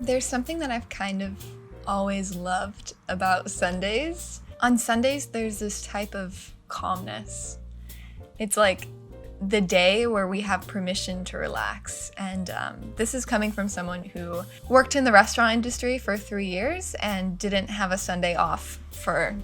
There's something that I've kind of always loved about Sundays. On Sundays, there's this type of calmness. It's like the day where we have permission to relax. And this is coming from someone who worked in the restaurant industry for 3 years and didn't have a Sunday off for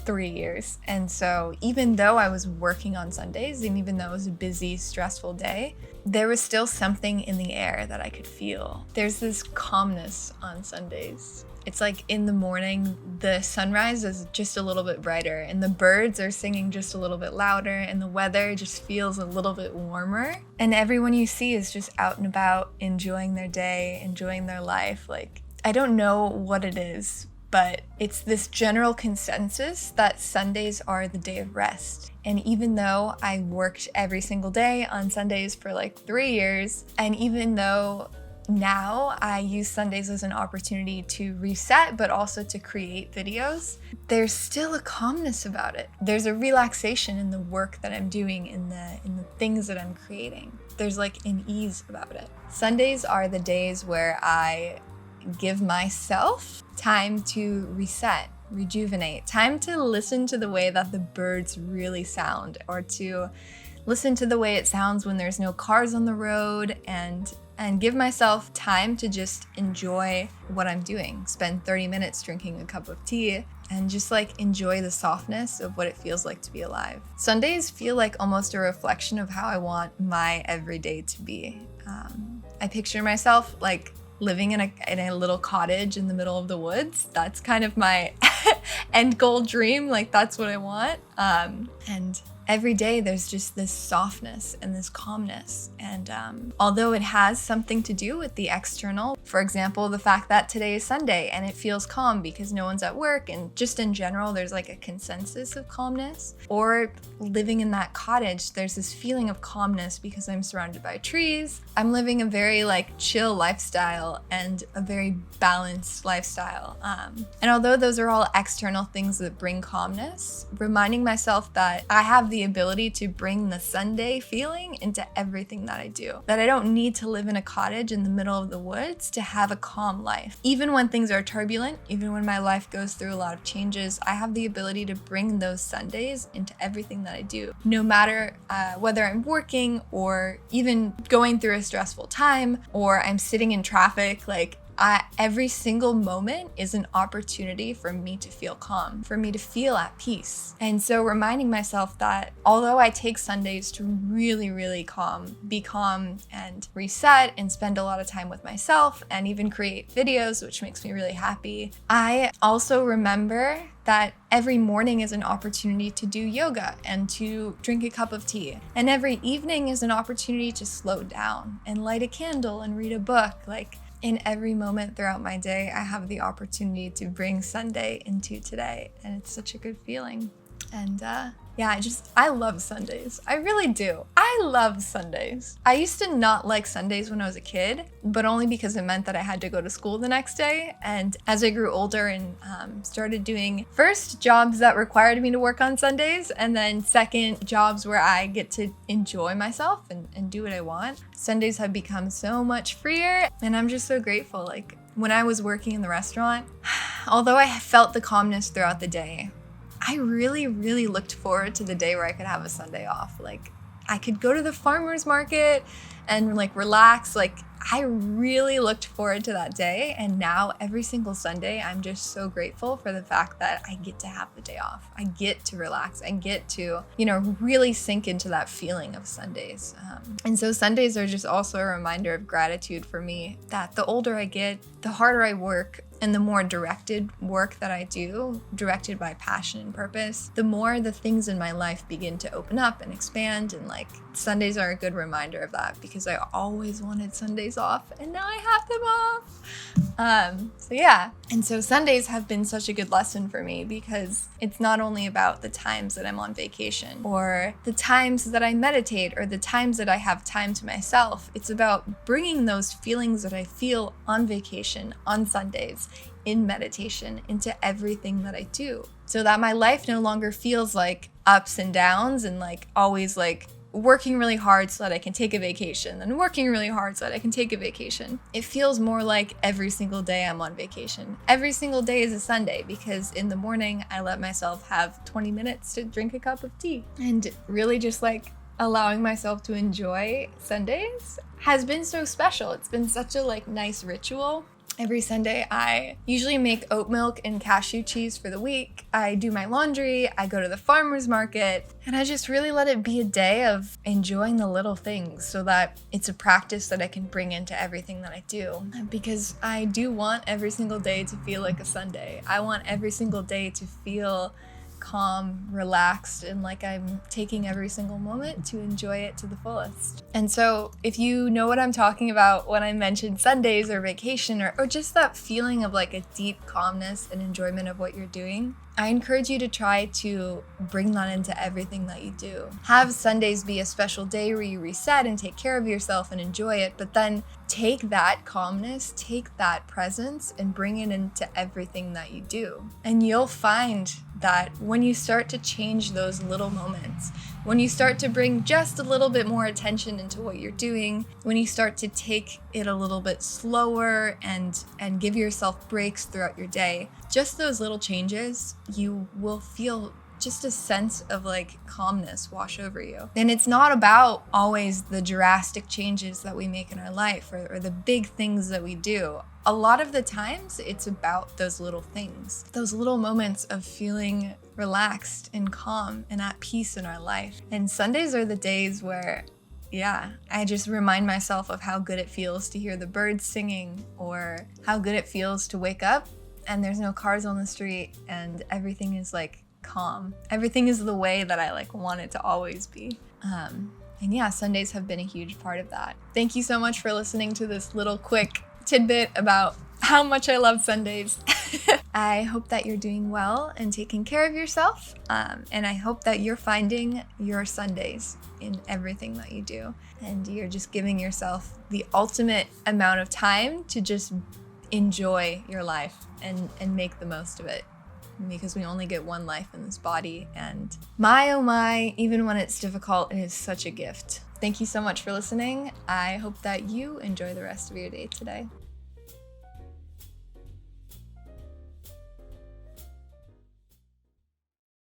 3 years. And so even though I was working on Sundays, and even though it was a busy, stressful day, there was still something in the air that I could feel. There's this calmness on Sundays. It's like in the morning, the sunrise is just a little bit brighter and the birds are singing just a little bit louder and the weather just feels a little bit warmer. And everyone you see is just out and about, enjoying their day, enjoying their life. Like, I don't know what it is, but it's this general consensus that Sundays are the day of rest. And even though I worked every single day on Sundays for like 3 years, and even though now I use Sundays as an opportunity to reset, but also to create videos, there's still a calmness about it. There's a relaxation in the work that I'm doing, in the things that I'm creating. There's like an ease about it. Sundays are the days where I give myself time to reset, rejuvenate, time to listen to the way that the birds really sound, or to listen to the way it sounds when there's no cars on the road, and give myself time to just enjoy what I'm doing. Spend 30 minutes drinking a cup of tea and just like enjoy the softness of what it feels like to be alive. Sundays feel like almost a reflection of how I want my everyday to be. I picture myself like living in a little cottage in the middle of the woods. That's kind of my end goal dream. Like, that's what I want. And every day there's just this softness and this calmness. And although it has something to do with the external, for example, the fact that today is Sunday and it feels calm because no one's at work, and just in general, there's like a consensus of calmness. Or living in that cottage, there's this feeling of calmness because I'm surrounded by trees. I'm living a very like chill lifestyle and a very balanced lifestyle. And although those are all external things that bring calmness, reminding myself that I have the ability to bring the Sunday feeling into everything that I do. That I don't need to live in a cottage in the middle of the woods to have a calm life. Even when things are turbulent, even when my life goes through a lot of changes, I have the ability to bring those Sundays into everything that I do. No matter whether I'm working or even going through a stressful time or I'm sitting in traffic, like every single moment is an opportunity for me to feel calm, for me to feel at peace. And so reminding myself that although I take Sundays to really, really be calm and reset and spend a lot of time with myself and even create videos, which makes me really happy, I also remember that every morning is an opportunity to do yoga and to drink a cup of tea. And every evening is an opportunity to slow down and light a candle and read a book. Like, in every moment throughout my day, I have the opportunity to bring Sunday into today, and it's such a good feeling. And I love Sundays. I really do. I love Sundays. I used to not like Sundays when I was a kid, but only because it meant that I had to go to school the next day. And as I grew older and started doing first jobs that required me to work on Sundays, and then second jobs where I get to enjoy myself and do what I want, Sundays have become so much freer, and I'm just so grateful. Like, when I was working in the restaurant, although I felt the calmness throughout the day, I really, really looked forward to the day where I could have a Sunday off. Like, I could go to the farmer's market and like relax. Like, I really looked forward to that day. And now every single Sunday, I'm just so grateful for the fact that I get to have the day off. I get to relax. I get to, really sink into that feeling of Sundays. And so Sundays are just also a reminder of gratitude for me, that the older I get, the harder I work, and the more directed work that I do, directed by passion and purpose, the more the things in my life begin to open up and expand. And like, Sundays are a good reminder of that, because I always wanted Sundays off and now I have them off. And so Sundays have been such a good lesson for me, because it's not only about the times that I'm on vacation or the times that I meditate or the times that I have time to myself. It's about bringing those feelings that I feel on vacation, on Sundays, in meditation, into everything that I do, so that my life no longer feels like ups and downs and like always like working really hard so that I can take a vacation, then working really hard so that I can take a vacation. It feels more like every single day I'm on vacation. Every single day is a Sunday because in the morning I let myself have 20 minutes to drink a cup of tea. And really just like allowing myself to enjoy Sundays has been so special. It's been such a like nice ritual. Every Sunday, I usually make oat milk and cashew cheese for the week. I do my laundry, I go to the farmer's market, and I just really let it be a day of enjoying the little things so that it's a practice that I can bring into everything that I do. Because I do want every single day to feel like a Sunday. I want every single day to feel calm, relaxed, and like I'm taking every single moment to enjoy it to the fullest. And so if you know what I'm talking about when I mention Sundays or vacation or just that feeling of like a deep calmness and enjoyment of what you're doing, I encourage you to try to bring that into everything that you do. Have Sundays be a special day where you reset and take care of yourself and enjoy it, but then take that calmness, take that presence, and bring it into everything that you do. And you'll find that when you start to change those little moments, when you start to bring just a little bit more attention into what you're doing, when you start to take it a little bit slower and give yourself breaks throughout your day, just those little changes, you will feel just a sense of like calmness wash over you. And it's not about always the drastic changes that we make in our life or the big things that we do. A lot of the times it's about those little things, those little moments of feeling relaxed and calm and at peace in our life. And Sundays are the days where I just remind myself of how good it feels to hear the birds singing, or how good it feels to wake up and there's no cars on the street and everything is like calm. Everything is the way that I like want it to always be. And Sundays have been a huge part of that. Thank you so much for listening to this little quick tidbit about how much I love Sundays. I hope that you're doing well and taking care of yourself. And I hope that you're finding your Sundays in everything that you do. And you're just giving yourself the ultimate amount of time to just enjoy your life and make the most of it. Because we only get one life in this body, and my oh my, even when it's difficult, it is such a gift. Thank you so much for listening. I hope that you enjoy the rest of your day today.